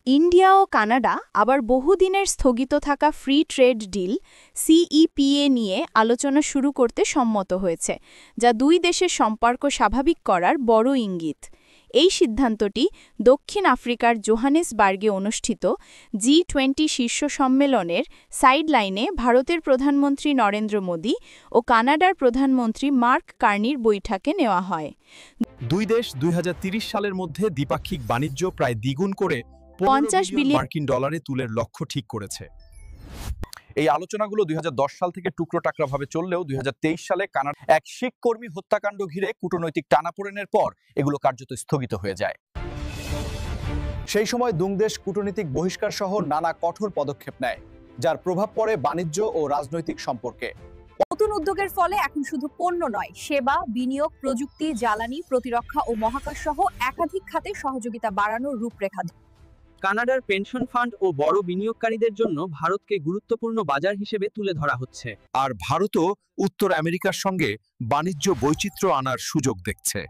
India ও Canada আবার বহুদিনের স্থগিত থাকা ফ্রি ট্রেড ডিল সিইপিএ নিয়ে আলোচনা শুরু করতে সম্মত হয়েছে, যা দুই দেশের সম্পর্ক স্বাভাবিক করার বড় ইঙ্গিত। এই সিদ্ধান্তটি দক্ষিণ আফ্রিকার জোহানেসবার্গে অনুষ্ঠিত জি-20 শীর্ষ সম্মেলনের সাইডলাইনে ভারতের প্রধানমন্ত্রী নরেন্দ্র মোদী ও কানাডার প্রধানমন্ত্রী মার্ক কার্নির বৈঠকে নেওয়া হয়। দুই দেশ 2030 সালের মধ্যে দ্বিপাক্ষিক বাণিজ্য প্রায় দ্বিগুণ করে 50 বিলিয়ন মার্কিন ডলারে তুলের লক্ষ্য ঠিক করেছে। এই আলোচনাগুলো 2010 সাল থেকে টুকরো-টাকরাভাবে চললেও 2023 সালে কানাডা এক শিখ কর্মী হত্যাকাণ্ড ঘিরে কূটনৈতিক টানাপোড়েনের পর এগুলো কার্যত স্থগিত হয়ে যায়। সেই সময় দুই দেশ কূটনৈতিক বহিষ্কার সহ নানা কঠোর পদক্ষেপ নেয়, যার প্রভাব পড়ে বাণিজ্য ও রাজনৈতিক সম্পর্কে। নতুন উদ্যোগের ফলে এখন শুধু পণ্য নয়, সেবা, বিনিয়োগ, প্রযুক্তি, জ্বালানি, প্রতিরক্ষা ও মহাকাশ সহ একাধিক খাতে সহযোগিতা বাড়ানোর রূপরেখা। কানাডার পেনশন ফান্ড ও বড় বিনিয়োগকারীদের জন্য ভারতকে গুরুত্বপূর্ণ বাজার হিসেবে তুলে ধরা হচ্ছে। আর ভারতও উত্তর আমেরিকার সঙ্গে বাণিজ্য বৈচিত্র্য আনার সুযোগ দেখছে।